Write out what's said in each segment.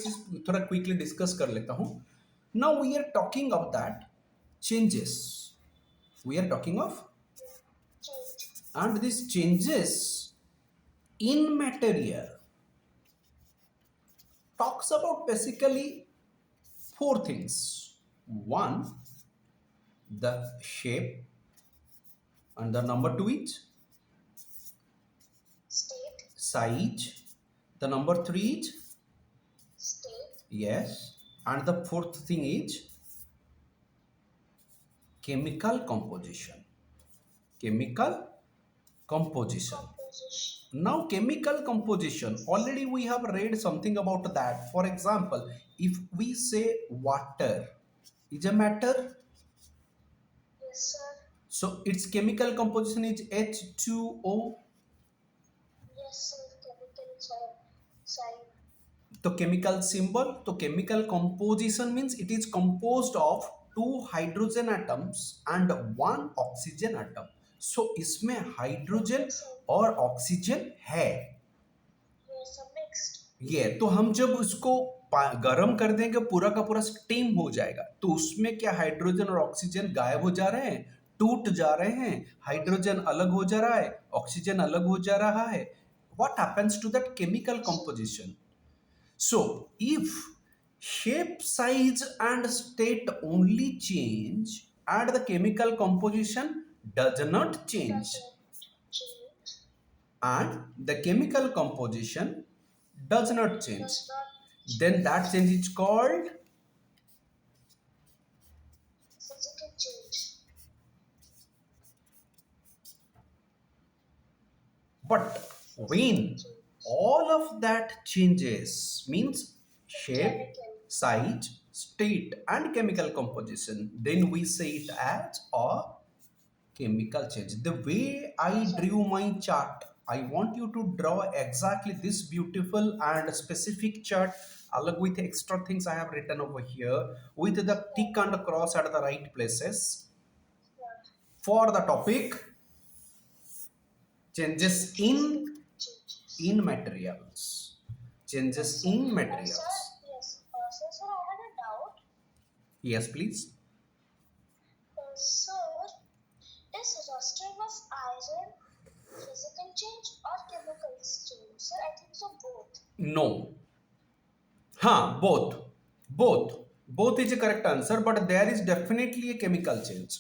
थोड़ा quickly discuss कर लेता हूं. Now we are talking of that changes. We are talking of, and these changes in material talks about basically four things. One, the shape, and the number two is State. size. The number three is State. yes, and the fourth thing is chemical composition. Chemical composition. Composition. Now, chemical composition, already we have read something about that. For example, if we say water is a matter, Yes, sir. so its chemical composition is H2O. Yes, sir. Chemical sign. The chemical symbol, तो chemical composition means it is composed of two hydrogen atoms and one oxygen atom. So इसमें hydrogen और oxygen है. Yes, sir. Mixed. ये तो हम जब उसको गर्म कर देंगे पूरा का पूरा स्टीम हो जाएगा, तो उसमें क्या हाइड्रोजन और ऑक्सीजन गायब हो जा रहे हैं, टूट जा रहे हैं, हाइड्रोजन अलग हो जा रहा है, ऑक्सीजन अलग हो जा रहा है. What happens to that chemical composition? So if shape, size and state only change and the chemical composition does not change, Change. and the chemical composition does not change, Does not then that change is called physical change. but when all of that changes means shape, Chemical. size, state and chemical composition, then we say it as a chemical change. The way I drew my chart, I want you to draw exactly this beautiful and specific chart along with extra things I have written over here with the tick and cross at the right places Yeah. for the topic changes Changes. in materials. Changes in materials. Yes. Sir, I had a doubt. Yes, please. Sir, is rusting of iron physical change or chemical change? Sir, I think so both. No. Both is a correct answer, but there is definitely a chemical change.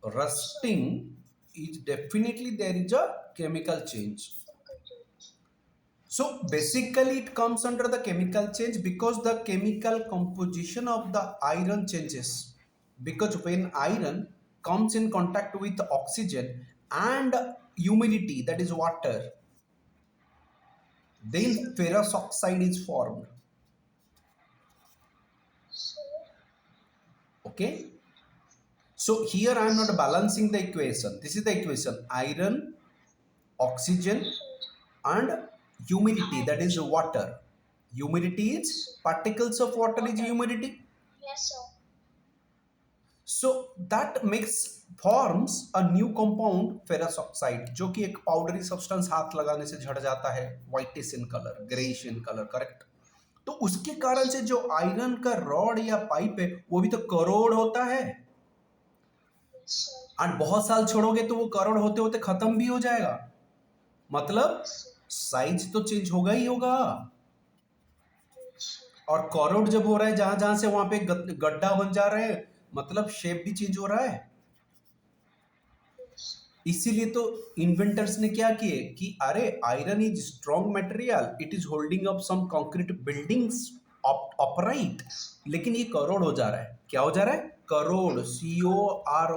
Rusting is definitely there is a chemical change. Chemical change. So basically it comes under the chemical change because the chemical composition of the iron changes. Because when iron comes in contact with oxygen and humidity, that is water, then ferrous oxide is formed. Sir, Okay. So here I am not balancing the equation. This is the equation: iron, oxygen and humidity, that is water. Humidity is particles of water is humidity. yes, sir. So that makes forms a new compound ferrous oxide, जो कि एक powdery substance हाथ लगाने से झड़ जाता है, whitish in color, grayish in color, correct. तो उसके कारण से जो आयरन का रॉड या पाइप है वो भी तो करोड़ होता है, Yes, sir. और बहुत साल छोड़ोगे तो वो करोड़ होते होते खत्म भी हो जाएगा. मतलब साइज तो चेंज होगा ही होगा, Yes, sir. और करोड़ जब हो रहा है जहां जहां से वहां पे गड्ढा बन जा रहे हैं, मतलब शेप भी चेंज हो रहा है. Yes. इसीलिए तो इन्वेंटर्स ने क्या किए कि अरे iron is strong material, it is holding up some concrete buildings upright, लेकिन ये करोड़ हो जा रहा है. क्या हो जा रहा है? करोड़.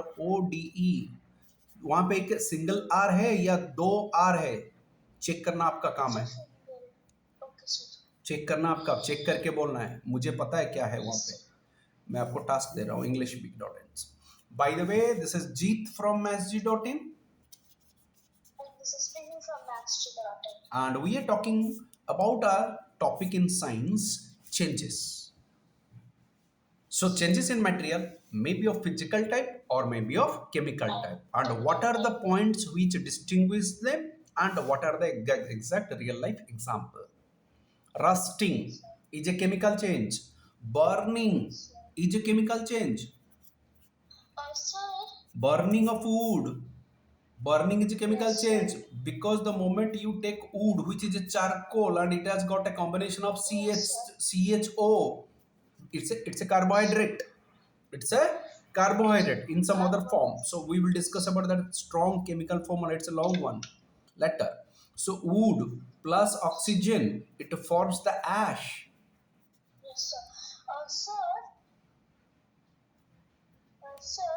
CORODE. वहां पे एक सिंगल आर है या दो आर है, चेक करना आपका काम है. Okay, sir. चेक करना आपका, चेक करके बोलना है. मुझे पता है क्या है वहां पे, मैं आपको टास्क दे रहा हूँ englishbig.in. By the way, this is Jeet from mathsg.in And this is speaking from mathsg.in. and we are talking about our topic in science, changes. So changes in material may be of physical type or may be of chemical type, and what are the points which distinguish them and what are the exact real life example. Rusting is a chemical change. Burning is a chemical change. Sir, Burning of wood, burning is a chemical yes, change sir. because the moment you take wood, which is a charcoal, and it has got a combination of Yes, sir. CHO, it's a carbohydrate. It's a carbohydrate in some other form. So we will discuss about that strong chemical formula. It's a long one later. So wood plus oxygen, it forms the ash. Yes, sir. Sir,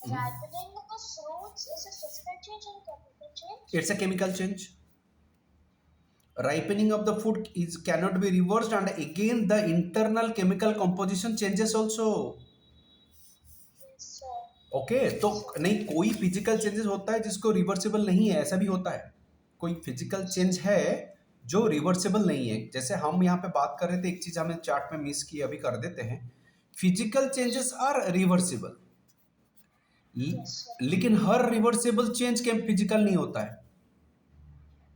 ripening of fruits is a physical change and chemical change? It's a chemical change. Ripening of the food is cannot be reversed, and again the internal chemical composition changes also. Yes, sir. Okay तो नहीं, कोई physical changes होता है जिसको reversible नहीं है, ऐसा भी होता है। कोई फिजिकल चेंज है जो रिवर्सिबल नहीं है। जैसे हम यहाँ पे बात कर रहे थे, एक चीज हमें चार्ट में मिस की, अभी कर देते हैं। Physical changes are reversible, Yes, sir. लेकिन हर रिवर्सिबल चेंज के फिजिकल नहीं होता है।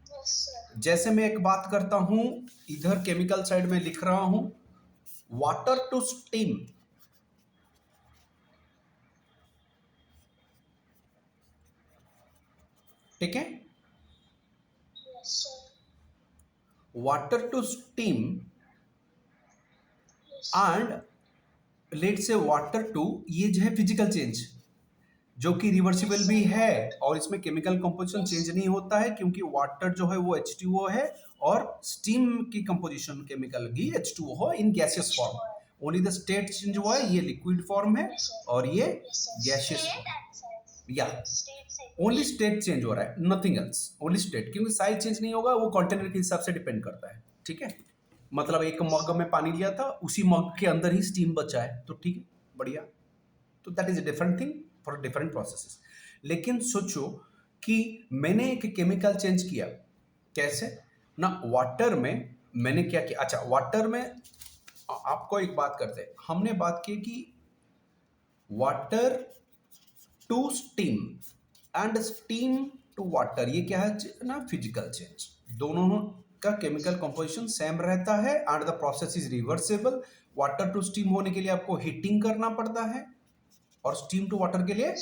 Yes, sir. जैसे मैं एक बात करता हूं, इधर केमिकल साइड में लिख रहा हूं, वाटर टू स्टीम, ठीक है। Yes, sir. Water to steam Yes, sir. And let say water to, ये जो है फिजिकल चेंज जो कि रिवर्सिबल भी है, और इसमें केमिकल कंपोजिशन चेंज नहीं होता है क्योंकि वाटर जो है वो H2O है, और स्टीम की कंपोजिशन केमिकल की H2O हो in gaseous form. Only the state change हुआ है, ये लिक्विड फॉर्म है और ये Yes, sir. Gaseous State form. and size. या State size. Only state change हो रहा है, नथिंग एल्स, ओनली स्टेट, क्योंकि साइज चेंज नहीं होगा, वो कंटेनर के हिसाब से डिपेंड करता है, ठीक है। मतलब एक मग में पानी लिया था, उसी मग के अंदर ही स्टीम बचा है, तो ठीक है, बढ़िया। तो that is a different thing for different processes. लेकिन सोचो कि मैंने एक केमिकल चेंज किया, कैसे ना, वाटर में मैंने क्या किया। अच्छा, वाटर में आपको एक बात करते हैं, हमने बात की कि water to steam and steam to water, ये क्या है ना, फिजिकल चेंज। दोनों का केमिकल कंपोजिशन सेम रहता है and the process is reversible. Water to steam होने के लिए आपको हीटिंग करना पड़ता है, और स्टीम टू वाटर के लिए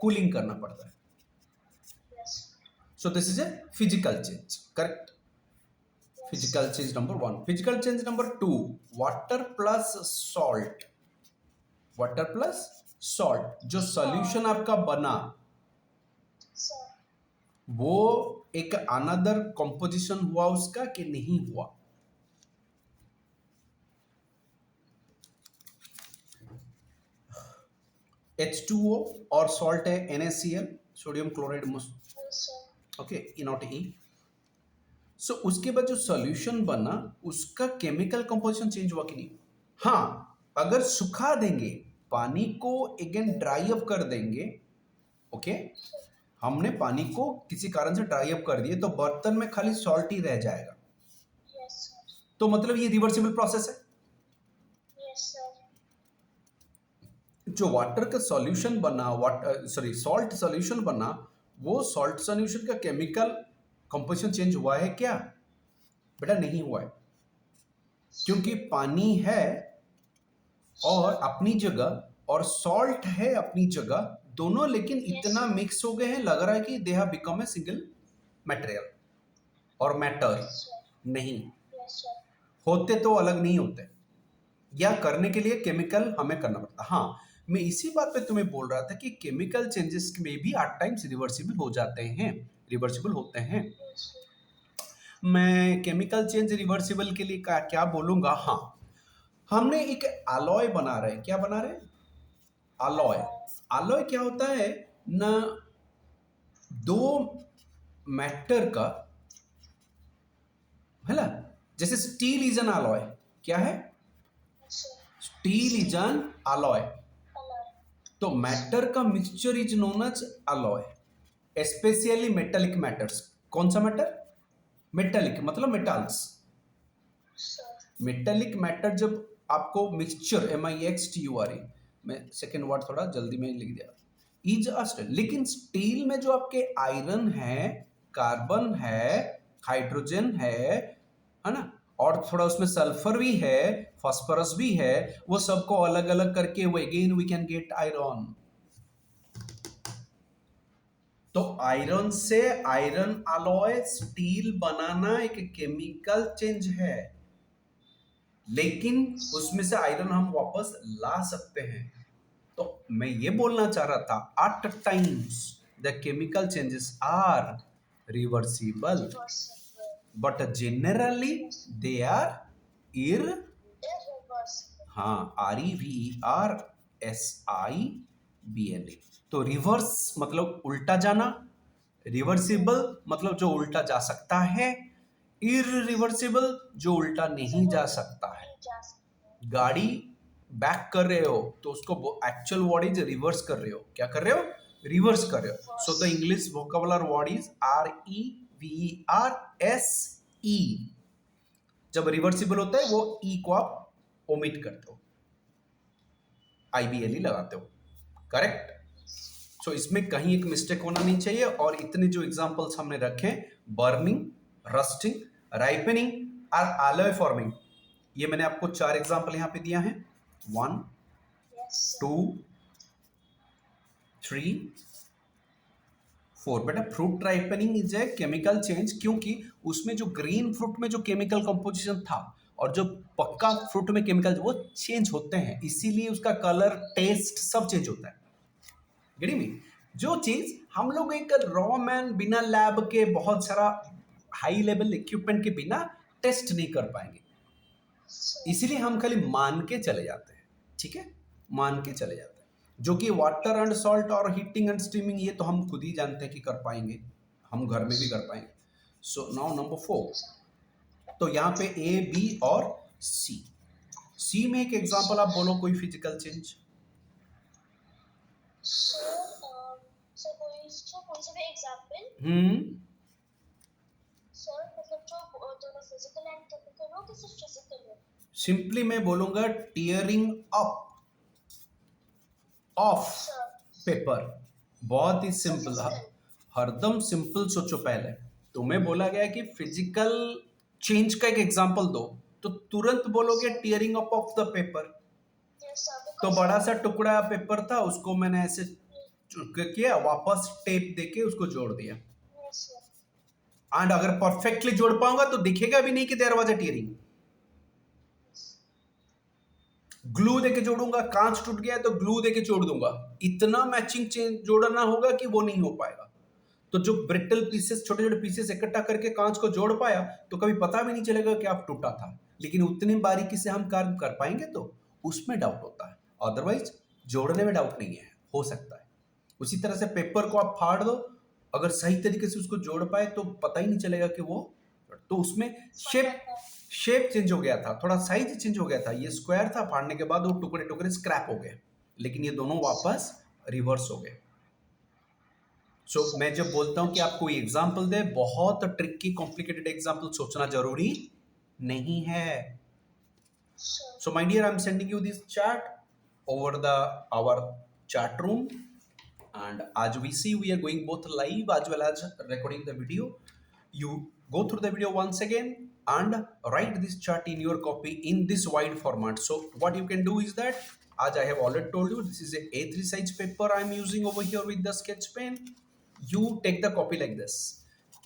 कूलिंग करना पड़ता है। Yes. So this is a physical change, correct. Yes. Physical change number 1। Physical change number 2, water plus salt. Water plus salt, जो सॉल्यूशन आपका बना Sir. वो एक अनदर कंपोजिशन हुआ उसका कि नहीं हुआ। H2O और सॉल्ट है NaCl, sodium chloride, Yes, sir. Okay, not E। सो उसके बाद जो सॉल्यूशन बना उसका केमिकल कंपोजिशन चेंज हुआ कि नहीं। हाँ, अगर सुखा देंगे पानी को, अगेन ड्राई अप कर देंगे, ओके, हमने पानी को किसी कारण से ड्राई अप कर दिए तो बर्तन में खाली सॉल्ट ही रह जाएगा, Yes, sir. तो मतलब ये रिवर्सिबल प्रोसेस है। Yes, sir. जो वाटर का सॉल्यूशन बना, सॉल्ट सॉल्यूशन बना, वो सॉल्ट सॉल्यूशन का केमिकल कंपोजिशन चेंज हुआ है क्या? बेटा नहीं हुआ है, क्योंकि पानी है और अपनी जगह और सॉल्ट है अपनी जगह, दोनों लेकिन इतना मिक्स हो गए हैं, लग रहा है कि they have become a single material और मैटर। Yes, sir. नहीं Yes, sir. होते तो अलग नहीं होते, या करने के लिए केमिकल हमें करना पड़ता। हाँ, मैं इसी बात पे तुम्हें बोल रहा था कि केमिकल चेंजेस में भी एट टाइम्स रिवर्सिबल हो जाते हैं, रिवर्सिबल होते हैं। Yes, sir. मैं केमिकल चेंज रिवर्सिबल के लिए क्या बोलूंगा। हाँ, हमने एक अलॉय बना रहे हैं, क्या बना रहे हैं? अलॉय। अलॉय क्या होता है ना, दो मैटर का, है ना, जैसे स्टील इज एन अलॉय, क्या है? Yes, sir. Steel is an alloy. Alloy. तो मैटर का mixture is known as alloy, specially metallic matters. कौन सा मैटर? मेटालिक मतलब मेटल्स। Sir. मेटालिक मैटर जब आपको मिक्सचर, MIXTURE, मैं सेकेंड वर्ड थोड़ा जल्दी में लिख दिया, इज अ स्टील। लेकिन स्टील में जो आपके आयरन है, कार्बन है, हाइड्रोजन है ना, और थोड़ा उसमें सल्फर भी है, फास्फोरस भी है, वो सबको अलग अलग करके वो again we can get iron. तो आयरन से आयरन अलॉय स्टील बनाना एक केमिकल चेंज है, लेकिन उसमें से आयरन हम वापस ला सकते हैं। तो मैं ये बोलना चाह रहा था at times the chemical changes are reversible, reversible, but generally they are इर irreversible. हाँ, REVERSIBLE। तो रिवर्स मतलब उल्टा जाना, रिवर्सिबल मतलब जो उल्टा जा सकता है, इररिवर्सिबल जो उल्टा नहीं जा सकता है। नहीं जा सकते. गाड़ी बैक कर रहे हो तो उसको एक्चुअल वर्ड इज रिवर्स कर रहे हो। क्या कर रहे हो? रिवर्स कर रहे हो। So the English vocabulary word is REVERSE। जब रिवर्सिबल होता है वो ई को आप ओमिट करते हो, IBLE लगाते हो। करेक्ट? सो इसमें कहीं एक मिस्टेक होना नहीं चाहिए। और इतने जो एग्जांपल्स हमने रखे, बर्निंग, रस्टिंग, राइपनिंग और alloy फॉर्मिंग, ये मैंने आपको 4 एग्जांपल यहाँ पे दिया है। 1 Yes, sir. 2 3 4। बेटा fruit ripening is a chemical change, क्योंकि उसमें जो ग्रीन फ्रूट में जो केमिकल कंपोजिशन था और जो पक्का फ्रूट में केमिकल वो चेंज होते हैं, इसीलिए उसका कलर, टेस्ट सब चेंज होता है। Getting me? जो चीज हम लोग एक रॉ मैन बिना लैब के, बहुत सारा हाई लेवल इक्विपमेंट के बिना टेस्ट नहीं कर पाएंगे, इसीलिए हम खाली मान के चले जाते हैं। ठीक है, मान के चले जाते हैं। जो कि वाटर एंड सॉल्ट और हीटिंग एंड स्टीमिंग, ये तो हम खुद ही जानते हैं कि कर पाएंगे, हम घर में भी कर पाएंगे। So now number 4। तो यहाँ पे A, B और C में एक एग्जांपल आप बोलो, कोई फिजिकल चेंज। So कोई से भी एग्जांपल. सर मतलब जो दोनों फिजिकल एंड केमिकल हो कि सिर्फ फिजिकल हो? सिंपली मैं बोलूंगा tearing up of sir paper. बहुत ही सिंपल, physical. हरदम सिंपल सोचो। पहले तुम्हें बोला गया कि फिजिकल चेंज का एक एग्जांपल दो, तो तुरंत बोलोगे tearing up of the paper. Yes, sir. तो Because बड़ा सा टुकड़ा पेपर था, उसको मैंने ऐसे किया, वापस टेप देके उसको जोड़ दिया। yes, sir. एंड अगर परफेक्टली जोड़ पाऊंगा तो दिखेगा भी नहीं कि there was a tearing. Glue देके जोड़ूंगा, कांच टूट गया तो ग्लू देके जोड़ दूंगा, इतना मैचिंग चेंज जोड़ना होगा कि वो नहीं हो पाएगा। तो जो ब्रिटल पीसेस, छोटे छोटे पीसेस इकट्ठा करके कांच को जोड़ पाया तो कभी पता भी नहीं चलेगा कि आप टूटा था। लेकिन उतनी बारीकी से हम कार्य कर पाएंगे तो उसमें डाउट होता है, अदरवाइज जोड़ने में डाउट नहीं है, हो सकता है। उसी तरह से पेपर को आप फाड़ दो, अगर सही तरीके से उसको जोड़ पाए तो पता ही नहीं चलेगा कि वो, तो उसमें शेप चेंज हो गया था, थोड़ा साइज चेंज हो गया था। ये स्क्वायर था, फाड़ने के बाद वो टुकड़े टुकड़े स्क्रैप हो गए, लेकिन ये दोनों वापस रिवर्स हो गए। सो मैं जब बोलता हूं कि आप कोई एग्जाम्पल दे, बहुत ट्रिकी कॉम्प्लिकेटेड एग्जाम्पल सोचना जरूरी नहीं है। So my dear, I am sending you this chat over the our chat room, and as we see, we are going both live as well as recording the video. You go through the video once again and write this chart in your copy in this wide format. So what you can do is that, as I have already told you, this is a A3 size paper I am using over here with the sketch pen. You take the copy like this,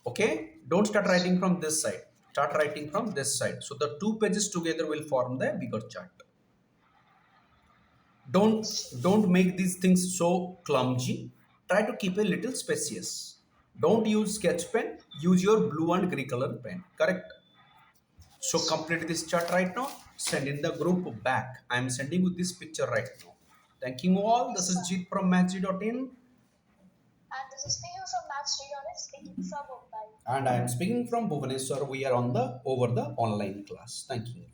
okay? Don't start writing from this side, start writing from this side, so the two pages together will form the bigger chart. Don't make these things so clumsy. Try to keep a little spacious. Don't use sketch pen, use your blue and gray color pen. Correct? So complete this chart right now, send in the group back. I am sending you this picture right now. Thanking you all. This is Jeet from mathsg.in, And this is Piyu from Maths3.net speaking from Mumbai. and I am speaking from Bhubaneswar. We are on the over the online class. Thank you.